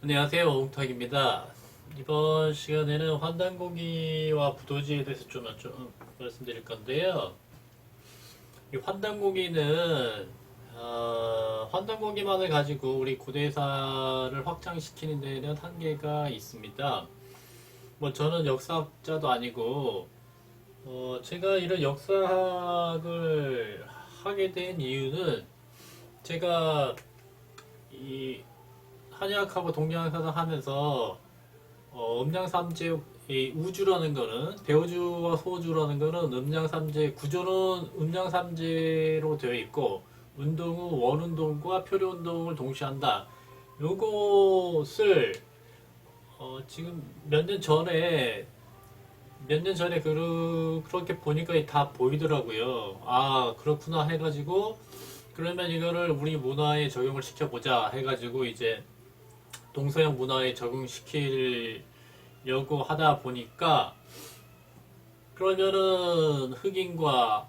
안녕하세요, 옹탁입니다. 이번 시간에는 환단고기와 부도지에 대해서 좀 말씀드릴 건데요. 이 환단고기는 환단고기만을 가지고 우리 고대사를 확장시키는 데는 한계가 있습니다. 뭐 저는 역사학자도 아니고 제가 이런 역사학을 하게 된 이유는 제가 이 한의학하고 동양사상 하면서 음양삼재 이 우주라는 거는 대우주와 소우주라는 거는 음양삼재 구조는 음양삼재로 되어 있고 운동은 원운동과 표류운동을 동시에 한다. 요것을 지금 몇 년 전에 그렇게 보니까 다 보이더라고요. 아 그렇구나 해가지고 그러면 이거를 우리 문화에 적용을 시켜보자 해가지고 이제 동서양 문화에 적응시키려고 하다 보니까 그러면은 흑인과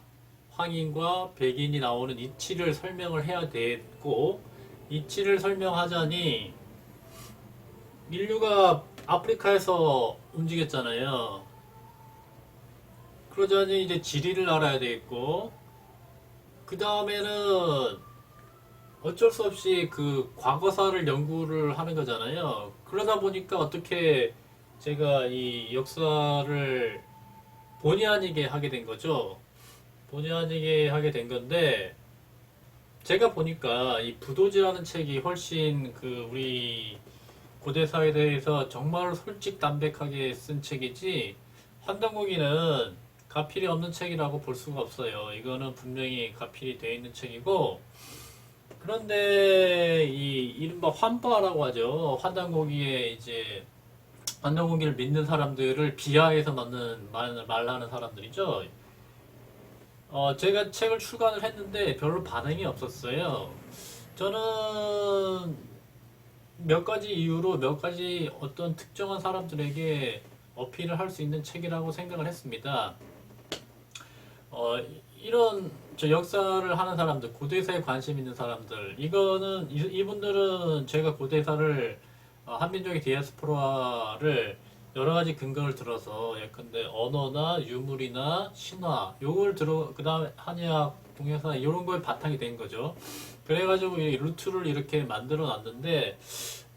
황인과 백인이 나오는 이치를 설명을 해야 되고 이치를 설명하자니 인류가 아프리카에서 움직였잖아요. 그러자니 이제 지리를 알아야 되겠고 그 다음에는 어쩔 수 없이 그 과거사를 연구를 하는 거잖아요. 그러다 보니까 어떻게 제가 이 역사를 본의 아니게 하게 된 거죠. 본의 아니게 하게 된 건데, 제가 보니까 이 부도지라는 책이 훨씬 그 우리 고대사에 대해서 정말 솔직담백하게 쓴 책이지, 환단고기는 가필이 없는 책이라고 볼 수가 없어요. 이거는 분명히 가필이 되어 있는 책이고, 그런데 이 이른바 환빠라고 하죠. 환단고기에 이제 환단고기를 믿는 사람들을 비하해서 만든 말하는 사람들이죠. 제가 책을 출간을 했는데 별로 반응이 없었어요. 저는 몇 가지 이유로 몇 가지 어떤 특정한 사람들에게 어필을 할 수 있는 책이라고 생각을 했습니다. 어, 이런 저 역사를 하는 사람들, 고대사에 관심 있는 사람들, 이거는 이분들은 제가 고대사를 한민족의 디아스포라를 여러 가지 근거를 들어서 예컨대 언어나 유물이나 신화 요걸 들어 그다음에 한의학, 동양사 이런 거에 바탕이 된 거죠. 그래가지고 이 루트를 이렇게 만들어 놨는데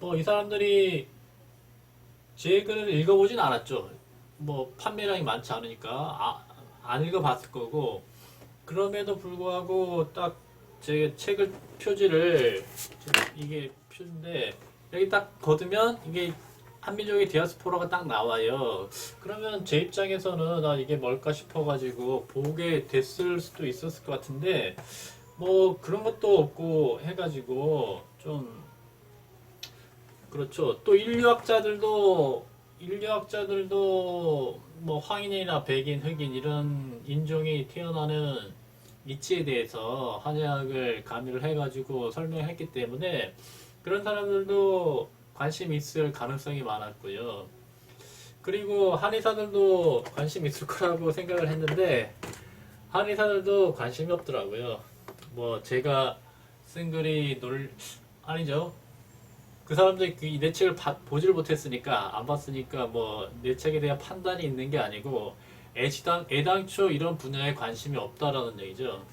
뭐 이 사람들이 제 글을 읽어보진 않았죠. 뭐 판매량이 많지 않으니까 안 읽어봤을 거고 그럼에도 불구하고 딱 제 책을 표지를 이게 표지인데 여기 딱 거두면 이게 한민족의 디아스포라가 딱 나와요. 그러면 제 입장에서는 이게 뭘까 싶어가지고 보게 됐을 수도 있었을 것 같은데 뭐 그런 것도 없고 해가지고 좀 그렇죠. 또 인류학자들도 뭐 황인이나 백인, 흑인 이런 인종이 태어나는 이치에 대해서 한의학을 가미를 해가지고 설명했기 때문에 그런 사람들도 관심 있을 가능성이 많았고요. 그리고 한의사들도 관심 있을 거라고 생각을 했는데 한의사들도 관심이 없더라고요. 뭐 제가 쓴 글이 아니죠. 그 사람들이 내 책을 보질 못했으니까 안 봤으니까 뭐 내 책에 대한 판단이 있는 게 아니고 애당초 이런 분야에 관심이 없다라는 얘기죠.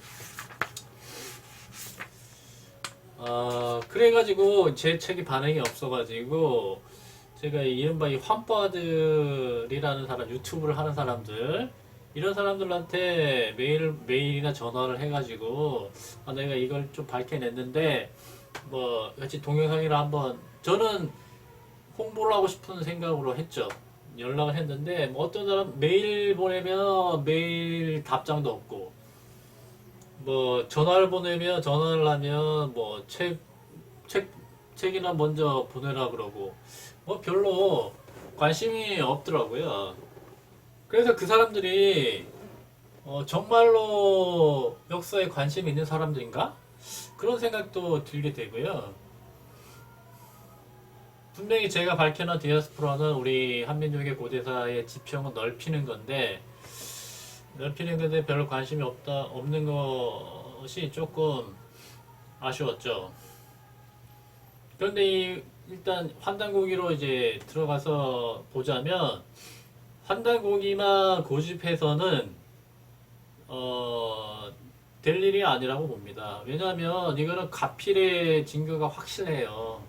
그래가지고 제 책이 반응이 없어가지고 제가 이른바 이 환빠들이라는 사람 유튜브를 하는 사람들 이런 사람들한테 메일이나 전화를 해가지고 내가 이걸 좀 밝혀냈는데 뭐 같이 동영상이라 한번 저는 홍보를 하고 싶은 생각으로 했죠. 연락을 했는데 뭐 어떤 사람 메일 보내면 메일 답장도 없고 뭐 전화를 보내면 전화를 하면 뭐 책, 책이나 먼저 보내라 그러고 뭐 별로 관심이 없더라고요. 그래서 그 사람들이 정말로 역사에 관심이 있는 사람들인가? 그런 생각도 들게 되고요. 분명히 제가 밝혀놓은 디아스포라는 우리 한민족의 고대사의 지평을 넓히는 건데 별로 관심이 없는 것이 조금 아쉬웠죠. 그런데 이 일단 환단고기로 이제 들어가서 보자면 환단고기만 고집해서는 될 일이 아니라고 봅니다. 왜냐하면 이거는 가필의 증거가 확실해요.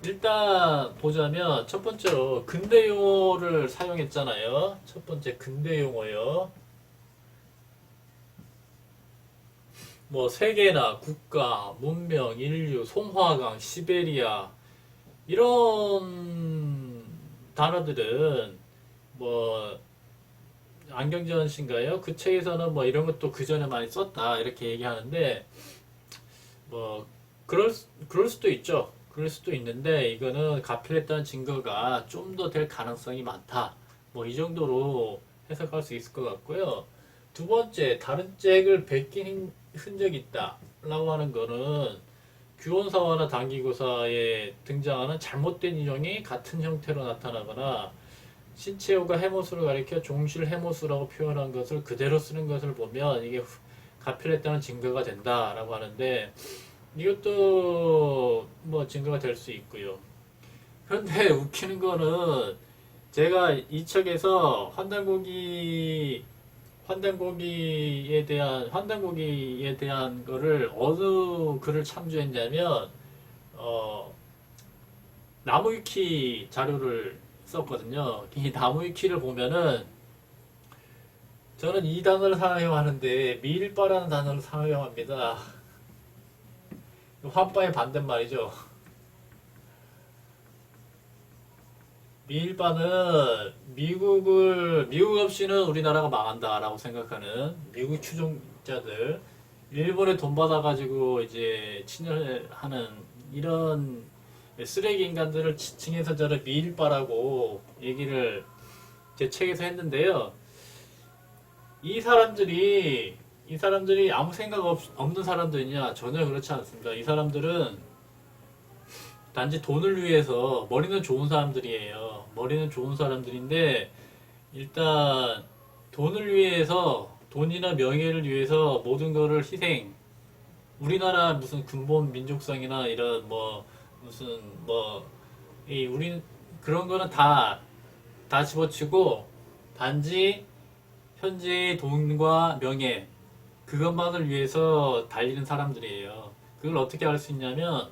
일단 보자면 첫 번째로 근대 용어를 사용했잖아요. 첫 번째 근대 용어요. 뭐 세계나 국가, 문명, 인류, 송화강, 시베리아 이런 단어들은 뭐 안경전 씨인가요? 그 책에서는 뭐 이런 것도 그 전에 많이 썼다 이렇게 얘기하는데 뭐 그럴 수도 있죠. 그럴 수도 있는데 이거는 가필했다는 증거가 좀 더 될 가능성이 많다. 뭐 이 정도로 해석할 수 있을 것 같고요. 두 번째, 다른 잭을 베낀 흔적이 있다 라고 하는 거는 규원사화나 단기고사에 등장하는 잘못된 인형이 같은 형태로 나타나거나 신체호가 해모수를 가리켜 종실 해모수라고 표현한 것을 그대로 쓰는 것을 보면 이게 가필했다는 증거가 된다라고 하는데 이것도 뭐 증거가 될 수 있고요. 그런데 웃기는 거는 제가 이 책에서 환단고기에 대한 거를 어느 글을 참조했냐면 나무위키 자료를 썼거든요. 이 나무위키를 보면은 저는 이 단어를 사용하는데 밀바라는 단어를 사용합니다. 환빠의 반대말이죠. 밀바는 미국 없이는 우리나라가 망한다라고 생각하는 미국 추종자들, 일본에 돈 받아가지고 이제 친일하는 이런 쓰레기 인간들을 지칭해서 저를 밀바라고 얘기를 제 책에서 했는데요. 이 사람들이 아무 생각 없는 사람들이냐? 전혀 그렇지 않습니다. 이 사람들은 단지 돈을 위해서 머리는 좋은 사람들이에요. 머리는 좋은 사람들인데 일단 돈을 위해서 돈이나 명예를 위해서 모든 거를 희생. 우리나라 무슨 근본 민족성이나 이런 뭐 무슨 우리 그런 거는 다 집어치고 단지 현재의 돈과 명예 그것만을 위해서 달리는 사람들이에요. 그걸 어떻게 알 수 있냐면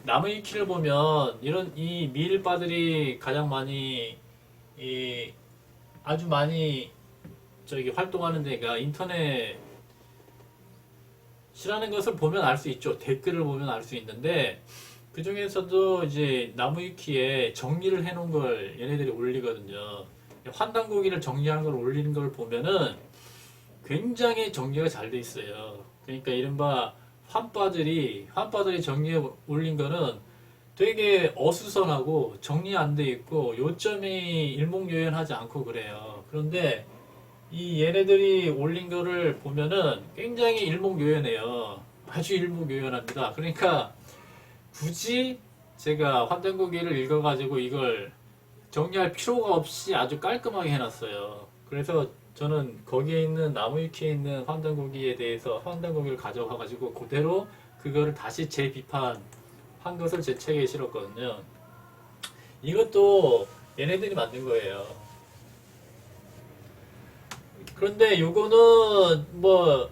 나무위키를 보면 이 미일바들이 가장 많이 아주 많이 활동하는 데가 인터넷이라는 것을 보면 알 수 있죠. 댓글을 보면 알 수 있는데 그 중에서도 이제 나무위키에 정리를 해놓은 걸 얘네들이 올리거든요. 환단고기를 정리하는 걸 올리는 걸 보면은 굉장히 정리가 잘 돼 있어요. 그러니까 이른바 환빠들이 정리해 올린 거는 되게 어수선하고 정리 안 돼 있고 요점이 일목요연하지 않고 그래요. 그런데 이 얘네들이 올린 거를 보면은 굉장히 일목요연해요. 아주 일목요연합니다. 그러니까 굳이 제가 환단고기를 읽어가지고 이걸 정리할 필요가 없이 아주 깔끔하게 해놨어요. 그래서 저는 거기에 있는 나무위키에 있는 환단고기를 가져가가지고 그대로 그거를 다시 재비판한 것을 제 책에 실었거든요. 이것도 얘네들이 만든 거예요. 그런데 요거는 뭐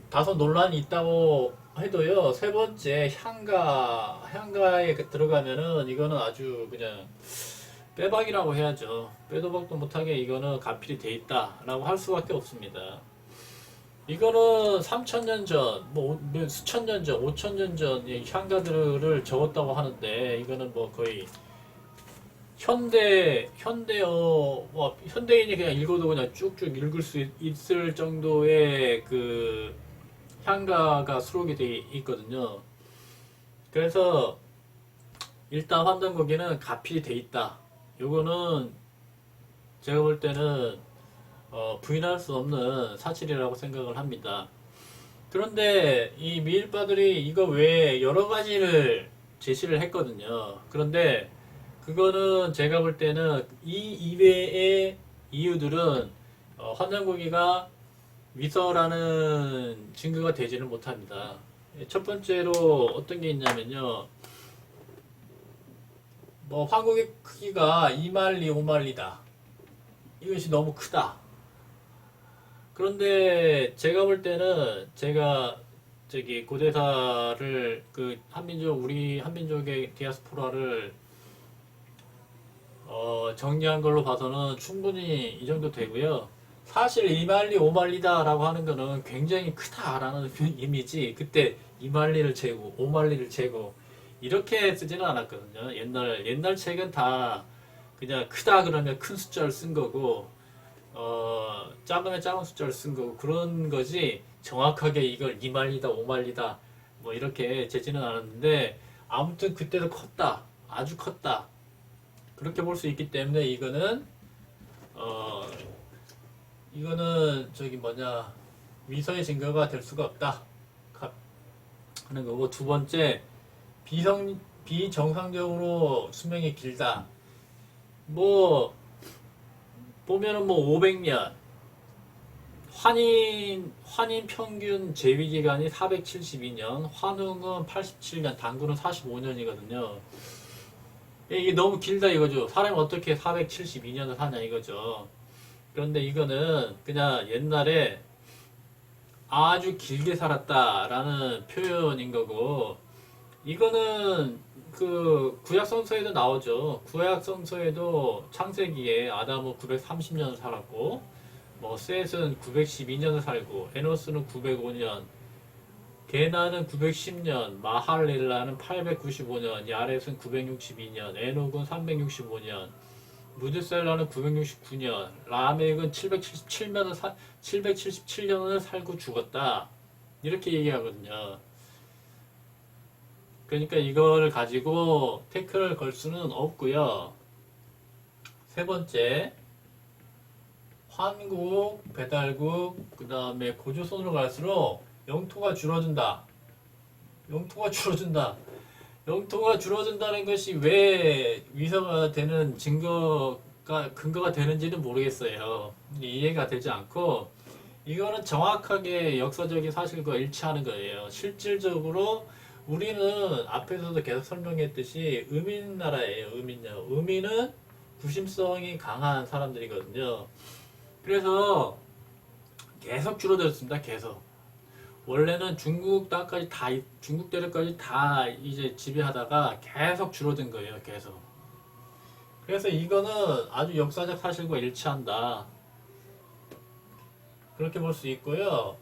다소 논란이 있다고 해도요. 세 번째 향가에 들어가면은 이거는 아주 그냥 빼박이라고 해야죠. 빼도 박도 못하게 이거는 가필이 돼 있다라고 할 수밖에 없습니다. 이거는 3,000년 전, 뭐 수천 년 전, 5,000년 전 향가들을 적었다고 하는데 이거는 뭐 거의 현대인이 그냥 읽어도 그냥 쭉쭉 읽을 수 있을 정도의 그 향가가 수록이 돼 있거든요. 그래서 일단 환단고기는 가필이 돼 있다. 요거는 제가 볼 때는 부인할 수 없는 사실이라고 생각을 합니다. 그런데 이 미일바들이 이거 외에 여러 가지를 제시를 했거든요. 그런데 그거는 제가 볼 때는 이 이외의 이유들은 환단고기가 위서라는 증거가 되지는 못합니다. 첫 번째로 어떤 게 있냐면요. 뭐 황국의 크기가 2만리, 5만리다. 이것이 너무 크다. 그런데 제가 볼 때는 제가 저기 고대사를 그 한민족 우리 한민족의 디아스포라를 정리한 걸로 봐서는 충분히 이 정도 되고요. 사실 2만리, 5만리다 라고 하는 거는 굉장히 크다라는 이미지. 그때 2만리를 재고 5만리를 재고 이렇게 쓰지는 않았거든요. 옛날 책은 다 그냥 크다 그러면 큰 숫자를 쓴 거고 작으면 작은 숫자를 쓴 거고 그런 거지 정확하게 이걸 2만리다 5만리다 뭐 이렇게 재지는 않았는데 아무튼 그때도 컸다. 아주 컸다. 그렇게 볼 수 있기 때문에 이거는 저기 뭐냐 위서의 증거가 될 수가 없다 하는 거고 두 번째 비정상적으로 수명이 길다. 뭐 보면은 뭐 500년 환인 평균 재위 기간이 472년, 환웅은 87년, 단군은 45년이거든요. 이게 너무 길다 이거죠. 사람이 어떻게 472년을 사냐 이거죠. 그런데 이거는 그냥 옛날에 아주 길게 살았다라는 표현인 거고, 이거는 그 구약성서에도 나오죠. 구약성서에도 창세기에 아담은 930년을 살았고, 뭐 셋은 912년을 살고, 에노스는 905년, 게나는 910년, 마할렐라는 895년, 야렛은 962년, 에녹은 365년, 무드셀라는 969년, 라멕은 777년을 살고 죽었다. 이렇게 얘기하거든요. 그러니까 이걸 가지고 태클을 걸 수는 없고요. 세 번째, 환국, 배달국, 그 다음에 고조선으로 갈수록 영토가 줄어든다. 영토가 줄어든다. 영토가 줄어든다는 것이 왜 위서가 되는 근거가 되는지는 모르겠어요. 이해가 되지 않고, 이거는 정확하게 역사적인 사실과 일치하는 거예요. 실질적으로 우리는 앞에서도 계속 설명했듯이 의민 나라예요. 의민요. 의민은 구심성이 강한 사람들이거든요. 그래서 계속 줄어들었습니다. 계속. 원래는 중국 대륙까지 다 이제 지배하다가 계속 줄어든 거예요. 계속. 그래서 이거는 아주 역사적 사실과 일치한다. 그렇게 볼 수 있고요.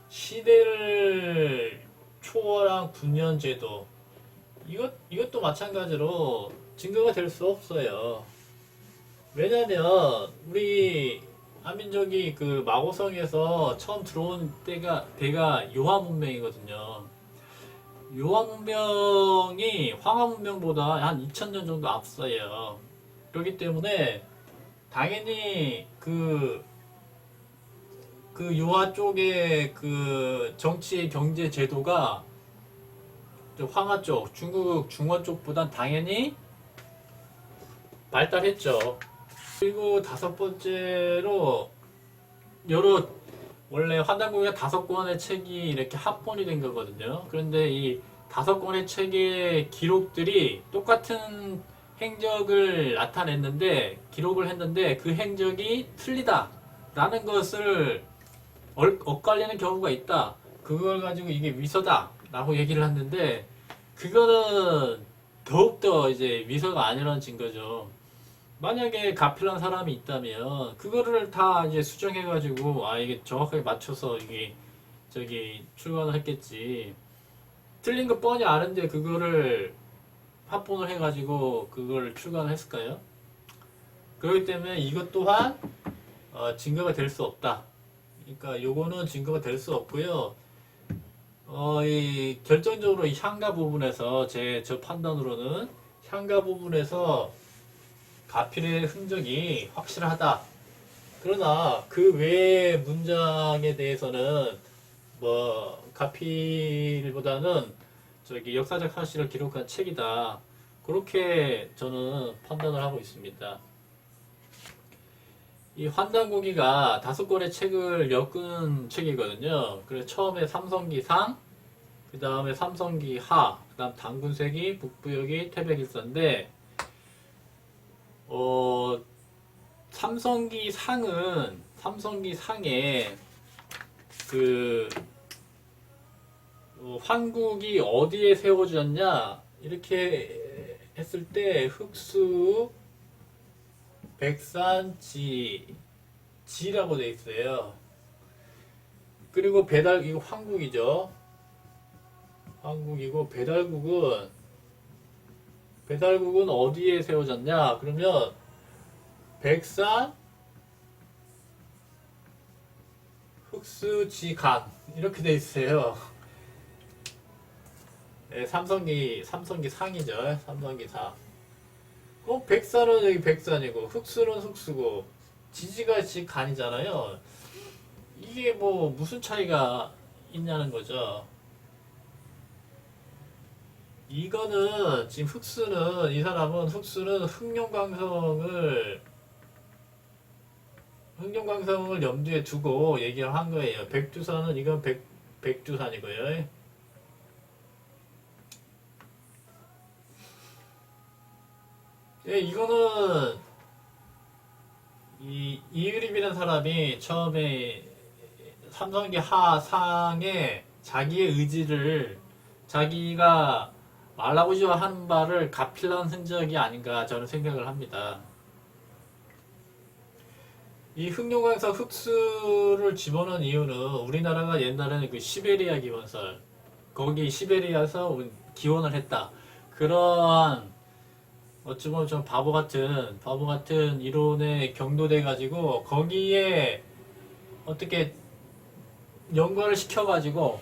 시대를 초월한 군년제도. 이것도 마찬가지로 증거가 될 수 없어요. 왜냐면 우리 한민족이 그 마고성에서 처음 들어온 때가 요하 문명이거든요. 요하 문명이 황하 문명보다 한 2000년 정도 앞서요. 그렇기 때문에 당연히 그 요하 쪽의 그 정치 경제 제도가 황하 쪽, 중국 중원 쪽보단 당연히 발달했죠. 그리고 다섯 번째로 원래 환단고기가 5권의 책이 이렇게 합본이 된 거거든요. 그런데 이 5권의 책의 기록들이 똑같은 행적을 기록을 했는데 그 행적이 틀리다라는 것을 엇갈리는 경우가 있다. 그걸 가지고 이게 위서다 라고 얘기를 했는데, 그거는 더욱더 이제 위서가 아니라는 증거죠. 만약에 가필한 사람이 있다면 그거를 다 이제 수정해가지고 이게 정확하게 맞춰서 이게 출간을 했겠지. 틀린 거 뻔히 아는데 그거를 합본을 해가지고 그걸 출간을 했을까요? 그렇기 때문에 이것 또한 증거가 될 수 없다. 그러니까 요거는 증거가 될 수 없고요. 결정적으로 이 향가 부분에서 저 판단으로는 향가 부분에서 가필의 흔적이 확실하다. 그러나 그 외의 문장에 대해서는 뭐 가필보다는 역사적 사실을 기록한 책이다. 그렇게 저는 판단을 하고 있습니다. 이 환단고기가 5권의 책을 엮은 책이거든요. 그래서 처음에 삼성기 상, 그 다음에 삼성기 하, 그 다음 단군세기, 북부여기, 태백일서인데, 어, 삼성기 상은 삼성기 상에 그 환국이 어디에 세워졌냐 이렇게 했을 때 흑수 백산 지라고 돼 있어요. 그리고 배달 이거 황국이죠. 황국이고 배달국은 어디에 세워졌냐? 그러면 백산 흑수지간 이렇게 돼 있어요. 네, 삼성기 상이죠. 삼성기 상. 백산은 여기 백산이고 흑수는 흑수고 지지가 지간이잖아요. 이게 뭐 무슨 차이가 있냐는 거죠. 이거는 지금 이 사람은 흑수는 흑룡강성을 염두에 두고 얘기를 한 거예요. 백두산은 이건 백두산이고요. 예, 이거는 이유립이라는 사람이 처음에 삼성기 하상에 자기의 의지를 자기가 말라부지와 하는 바를 가필한 흔적이 아닌가 저는 생각을 합니다. 이 흑룡강성 흑수를 집어넣은 이유는 우리나라가 옛날에는 그 시베리아 기원설 거기 시베리아에서 기원을 했다. 그러한 어찌 보면 좀 바보 같은 이론에 경도돼 가지고 거기에 어떻게 연관을 시켜 가지고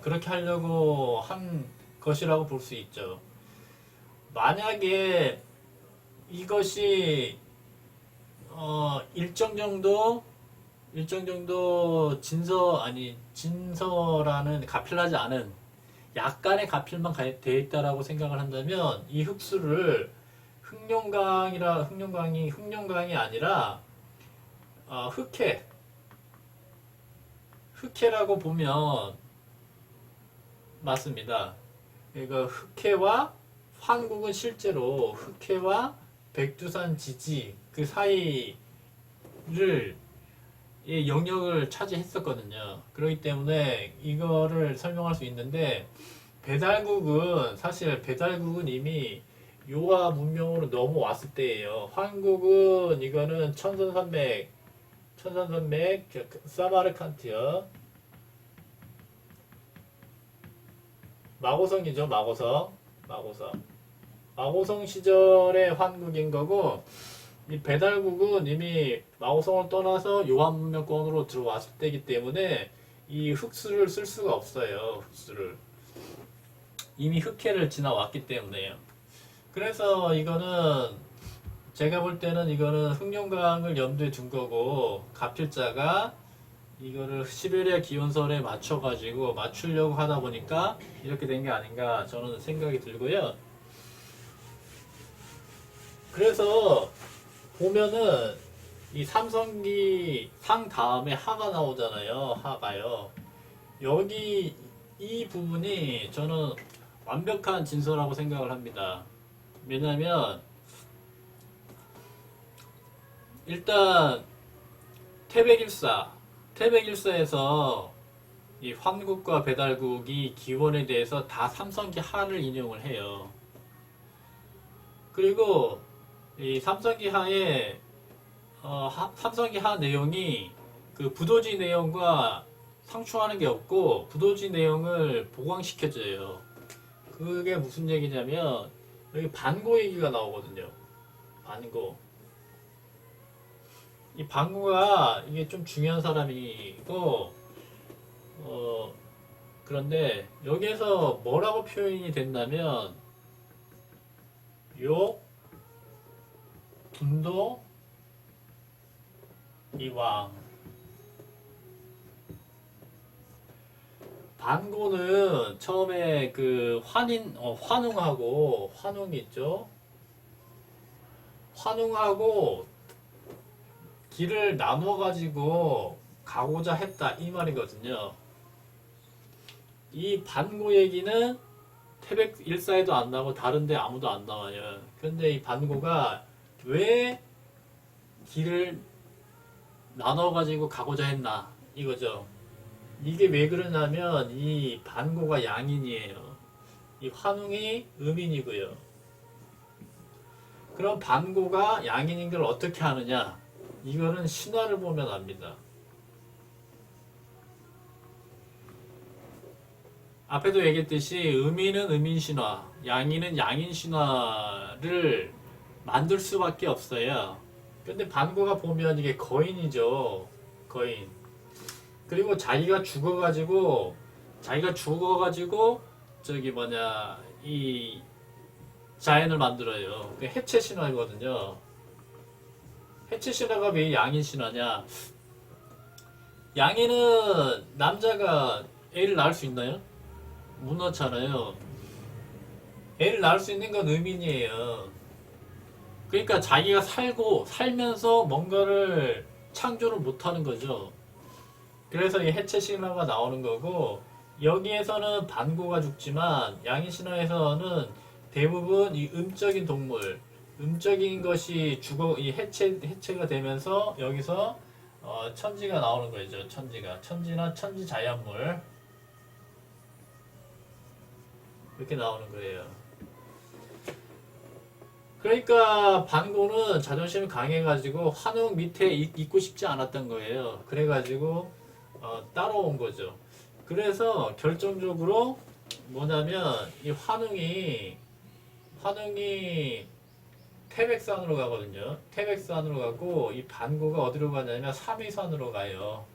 그렇게 하려고 한 것이라고 볼 수 있죠. 만약에 이것이 일정 정도 진서라는 가필하지 않은 약간의 가필만 되어 있다라고 생각을 한다면 이 흑수를 흑룡강이 아니라 흑해라고 보면 맞습니다. 그러니까 흑해와 황국은 실제로 흑해와 백두산 지지 그 사이를 영역을 차지했었거든요. 그렇기 때문에 이거를 설명할 수 있는데 배달국은 이미 요하 문명으로 넘어왔을 때예요. 황국은 이거는 천산산맥 사마르칸트요. 마고성이죠. 마고성 시절의 환국인 거고 이 배달국은 이미 마고성을 떠나서 요한 문명권으로 들어왔을 때이기 때문에 이 흑수를 쓸 수가 없어요. 이미 흑해를 지나왔기 때문에요. 그래서 이거는 제가 볼 때는 이거는 흑룡강을 염두에 둔 거고 가필자가 이거를 시베리아 기원설에 맞추려고 하다 보니까 이렇게 된 게 아닌가 저는 생각이 들고요. 그래서 보면은 이 삼성기 상 다음에 하가 나오잖아요. 하가요. 여기 이 부분이 저는 완벽한 진서라고 생각을 합니다. 왜냐면 일단 태백일사에서 이 황국과 배달국이 기원에 대해서 다 삼성기 하를 인용을 해요. 그리고 이 삼성기 하에 삼성기 하 내용이 그 부도지 내용과 상충하는 게 없고 부도지 내용을 보강시켜줘요. 그게 무슨 얘기냐면 여기 반고 얘기가 나오거든요. 이 반고가 이게 좀 중요한 사람이고 그런데 여기에서 뭐라고 표현이 된다면 요 분도 이왕 반고는 처음에 그 환웅이 있죠. 환웅하고 길을 나눠 가지고 가고자 했다 이 말이거든요. 이 반고 얘기는 태백일사에도 안 나오고 다른데 아무도 안 나와요. 근데 이 반고가 왜 길을 나눠가지고 가고자 했나 이거죠. 이게 왜 그러냐면 이 반고가 양인이에요. 이 환웅이 음인이고요. 그럼 반고가 양인인 걸 어떻게 하느냐? 이거는 신화를 보면 압니다. 앞에도 얘기했듯이 음인은 음인신화, 양인은 양인신화를 만들 수밖에 없어요. 근데 반고가 보면 이게 거인이죠. 거인. 그리고 자기가 죽어가지고 저기 뭐냐 이 자연을 만들어요. 그게 해체 신화거든요. 해체 신화가 왜 양인 신화냐? 양인은 남자가 애를 낳을 수 있나요? 못 낳잖아요. 애를 낳을 수 있는 건 음인이에요. 그러니까 자기가 살면서 뭔가를 창조를 못하는 거죠. 그래서 이 해체 신화가 나오는 거고, 여기에서는 반고가 죽지만 양인 신화에서는 대부분 이 음적인 동물, 음적인 것이 이 해체가 되면서 여기서 천지가 나오는 거죠. 천지나 천지자연물 이렇게 나오는 거예요. 그러니까 반고는 자존심이 강해가지고 환웅 밑에 있고 싶지 않았던 거예요. 그래가지고 따라온 거죠. 그래서 결정적으로 뭐냐면 이 환웅이 태백산으로 가거든요. 태백산으로 가고 이 반고가 어디로 가냐면 삼위산으로 가요.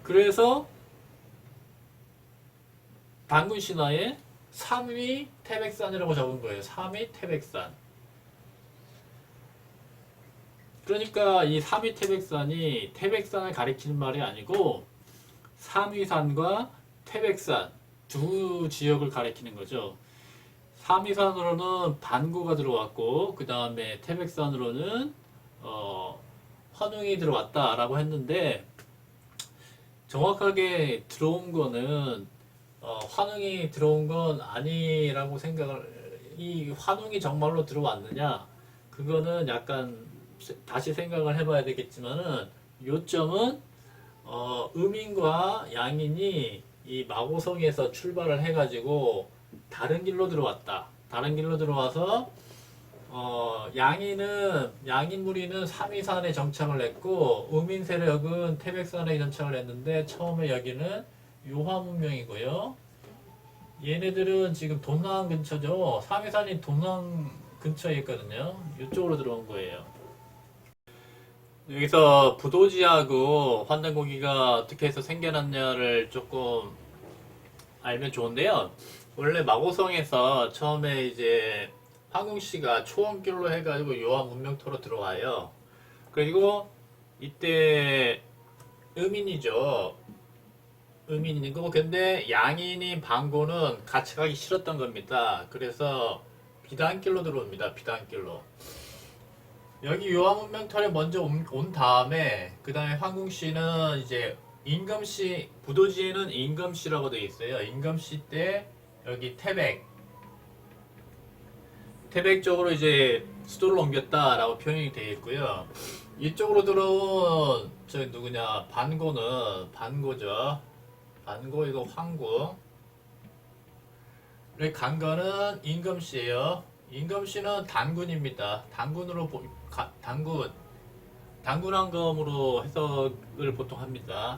그래서 단군 신화에 3위 태백산이라고 적은 거예요. 3위 태백산. 그러니까 이 3위 태백산이 태백산을 가리키는 말이 아니고 3위산과 태백산 두 지역을 가리키는 거죠. 3위산으로는 반고가 들어왔고 그 다음에 태백산으로는 환웅이 들어왔다라고 했는데 정확하게 들어온 거는 환웅이 들어온 건 아니라고 이 환웅이 정말로 들어왔느냐 그거는 약간 다시 생각을 해봐야 되겠지만은 요점은 음인과 양인이 이 마고성에서 출발을 해가지고 다른 길로 들어왔다. 다른 길로 들어와서 양인 무리는 삼위산에 정착을 했고 음인 세력은 태백산에 정착을 했는데 처음에 여기는 요화문명이고요. 얘네들은 지금 돈낭 근처죠. 삼위산이 돈낭 근처에 있거든요. 이쪽으로 들어온 거예요. 여기서 부도지하고 환단고기가 어떻게 해서 생겨났냐를 조금 알면 좋은데요. 원래 마고성에서 처음에 이제 황궁씨가 초원길로 해가지고 요한 문명토로 들어와요. 그리고 이때 음인이죠. 음인이고 근데 양인인 반고는 같이 가기 싫었던 겁니다. 그래서 비단길로 들어옵니다. 비단길로. 여기 요한문명털에 먼저 온 다음에 그 다음에 황궁씨는 이제 임금씨 부도지에는 임금씨라고 되어 있어요. 임금씨 때 여기 태백 쪽으로 이제 수도를 옮겼다라고 표현이 되어 있고요. 이쪽으로 들어온 저 누구냐 반고는 반고죠. 반고 이거 황궁. 여기 간거는 임금씨예요. 임금씨는 단군입니다. 단군한검으로 해석을 보통 합니다.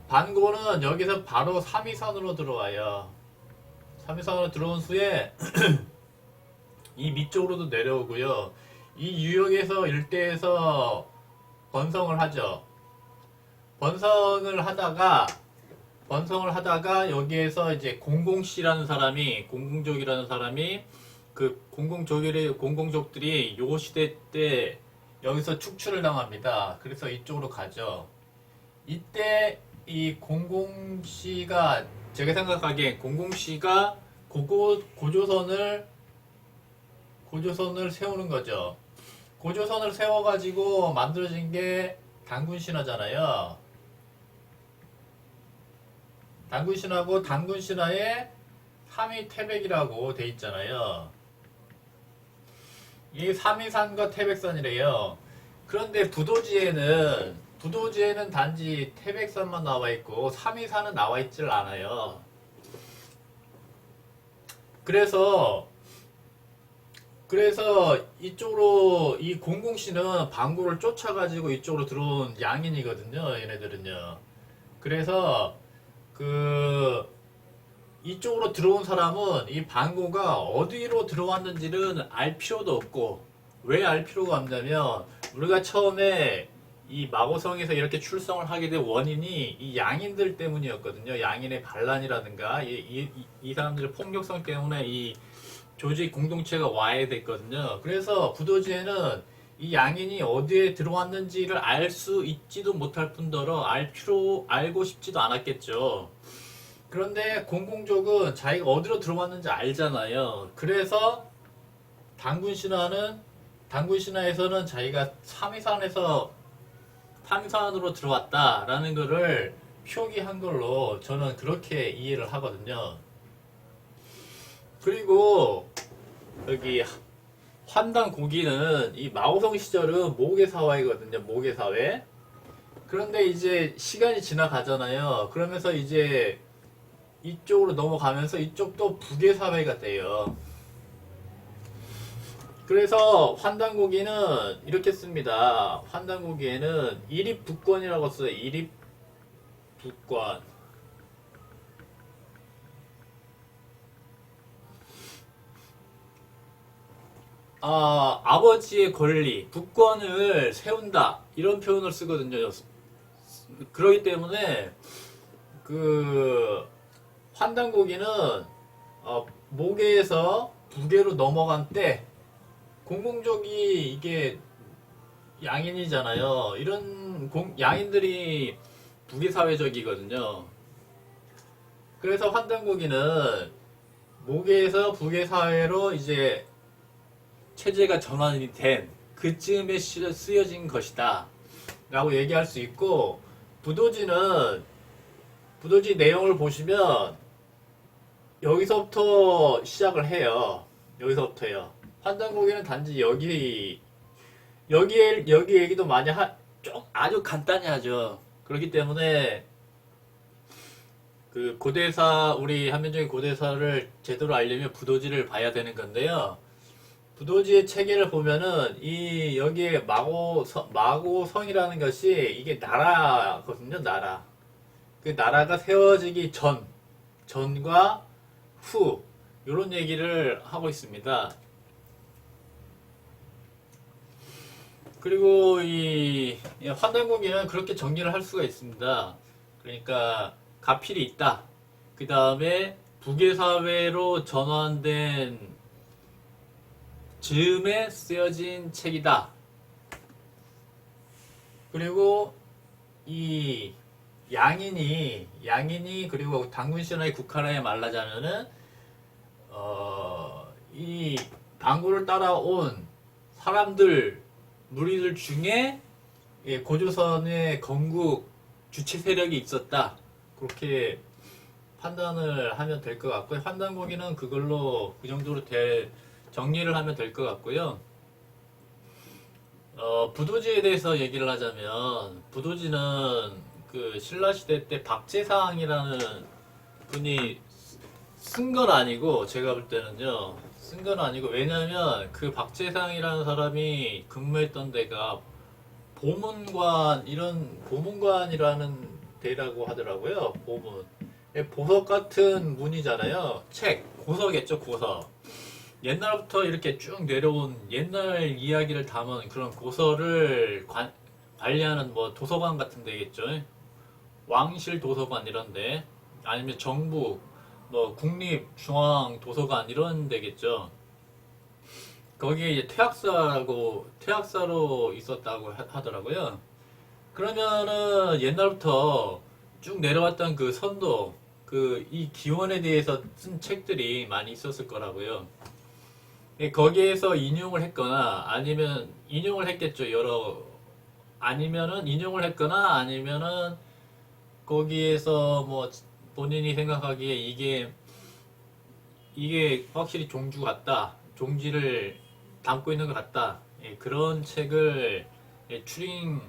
반고는 여기서 바로 3위선으로 들어와요. 3위선으로 들어온 후에 이 밑쪽으로도 내려오고요. 이 유역에서 일대에서 번성을 하죠. 번성을 하다가 여기에서 이제 공공족이라는 사람이 그 공공족들이 요 시대 때 여기서 축출을 당합니다. 그래서 이쪽으로 가죠. 이때 이 공공씨가 제가 생각하기엔 공공씨가 고조선을 세우는 거죠. 고조선을 세워가지고 만들어진 게 단군신화잖아요. 단군신화고 단군신화의 삼위 태백이라고 돼 있잖아요. 이게 삼위산과 태백산이래요. 그런데 부도지에는 단지 태백산만 나와 있고 삼위산은 나와 있질 않아요. 그래서 이쪽으로 이 공공씨는 방구를 쫓아가지고 이쪽으로 들어온 양인이거든요. 얘네들은요. 그래서 그 이쪽으로 들어온 사람은 이 방구가 어디로 들어왔는지는 알 필요도 없고, 왜 알 필요가 없냐면 우리가 처음에 이 마고성에서 이렇게 출성을 하게 된 원인이 이 양인들 때문이었거든요. 양인의 반란이라든가 이 사람들의 폭력성 때문에 이 조직 공동체가 와해됐거든요. 그래서 부도지에는 이 양인이 어디에 들어왔는지를 알 수 있지도 못할 뿐더러 알고 싶지도 않았겠죠. 그런데 공공족은 자기가 어디로 들어왔는지 알잖아요. 그래서 단군 신화에서는 자기가 삼위산으로 들어왔다라는 것을 표기한 걸로 저는 그렇게 이해를 하거든요. 그리고 여기 환당 고기는 이 마오성 시절은 모계사회거든요. 모계사회. 그런데 이제 시간이 지나가잖아요. 그러면서 이제 이쪽으로 넘어가면서 이쪽도 부계사회가 돼요. 그래서 환단고기는 이렇게 씁니다. 환단고기에는 이립북권이라고 써요. 이립북권. 아버지의 권리, 북권을 세운다. 이런 표현을 쓰거든요. 그렇기 때문에 그 환단고기는 모계에서 부계로 넘어간 때 공공족이 이게 양인이잖아요. 이런 양인들이 부계사회적이거든요. 그래서 환단고기는 모계에서 부계사회로 이제 체제가 전환이 된 그쯤에 쓰여진 것이다 라고 얘기할 수 있고, 부도지 내용을 보시면 여기서부터 시작을 해요. 여기서부터요. 환단고기는 단지 여기 얘기도 많이 아주 간단히 하죠. 그렇기 때문에 그 고대사, 우리 한민족의 고대사를 제대로 알려면 부도지를 봐야 되는 건데요. 부도지의 체계를 보면은 여기에 마고성이라는 것이 이게 나라거든요. 나라. 그 나라가 세워지기 전과 후 이런 얘기를 하고 있습니다. 그리고 이 환단고기는 그렇게 정리를 할 수가 있습니다. 그러니까 가필이 있다. 그 다음에 부계사회로 전환된 즈음에 쓰여진 책이다. 그리고 이 양인이 그리고 당군신화의 국한에 말하자면은 이 당군을 따라온 무리들 중에 고조선의 건국 주체 세력이 있었다. 그렇게 판단을 하면 될 것 같고요. 환단고기는 그걸로 그 정도로 정리를 하면 될 것 같고요. 부도지에 대해서 얘기를 하자면, 부도지는 그 신라시대 때 박재상이라는 분이 쓴 건 아니고, 제가 볼 때는요, 쓴 건 아니고, 왜냐면 그 박재상이라는 사람이 근무했던 데가 보문관이라는 데라고 하더라고요. 보문. 보석 같은 문이잖아요. 고서겠죠, 고서. 옛날부터 이렇게 쭉 내려온 옛날 이야기를 담은 그런 고서를 관리하는 뭐 도서관 같은 데겠죠. 왕실 도서관 이런데, 아니면 정부 뭐 국립중앙도서관 이런 데겠죠. 거기에 이제 퇴학사로 있었다고 하더라고요. 그러면은 옛날부터 쭉 내려왔던 그 선도, 이 기원에 대해서 쓴 책들이 많이 있었을 거라고요. 거기에서 인용을 했거나 아니면 인용을 했겠죠. 아니면은 인용을 했거나 아니면은 거기에서 뭐 본인이 생각하기에 이게 이게 확실히 종주 같다, 종지를 담고 있는 것 같다, 예, 그런 책을 예, 추린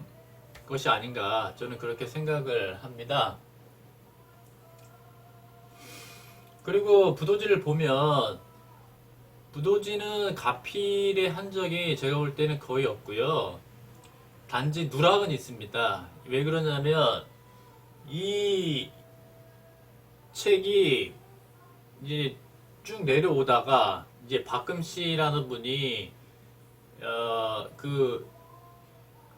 것이 아닌가 저는 그렇게 생각을 합니다. 그리고 부도지를 보면 부도지는 가필의 흔적이 제가 볼 때는 거의 없고요. 단지 누락은 있습니다. 왜 그러냐면 이 책이 이제 쭉 내려오다가 이제 박금 씨라는 분이 그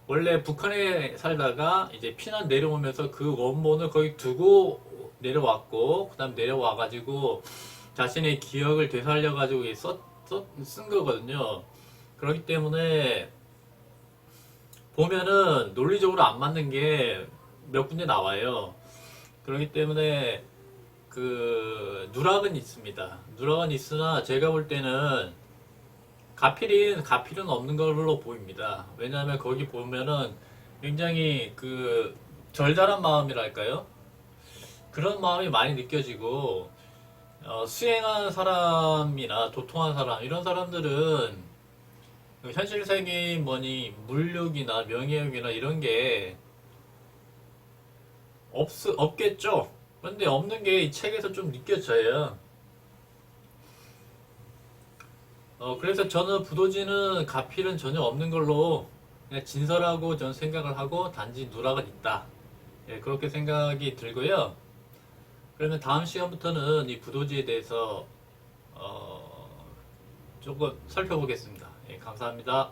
원래 북한에 살다가 이제 피난 내려오면서 그 원본을 거기 두고 내려왔고 그다음 내려와가지고 자신의 기억을 되살려가지고 쓴 거거든요. 그렇기 때문에 보면은 논리적으로 안 맞는 게 몇 군데 나와요. 그렇기 때문에 그 누락은 있습니다. 누락은 있으나 제가 볼 때는 가필은 없는 걸로 보입니다. 왜냐하면 거기 보면은 굉장히 그 절절한 마음이랄까요? 그런 마음이 많이 느껴지고 수행한 사람이나 도통한 사람 이런 사람들은 그 현실 세계인 뭐니 물욕이나 명예욕이나 이런 게 없겠죠. 근데 없는 게 이 책에서 좀 느껴져요. 그래서 저는 부도지는 가필은 전혀 없는 걸로 그냥 진설하고 저는 생각을 하고 단지 누락은 있다. 예, 그렇게 생각이 들고요. 그러면 다음 시간부터는 이 부도지에 대해서 조금 살펴보겠습니다. 예, 감사합니다.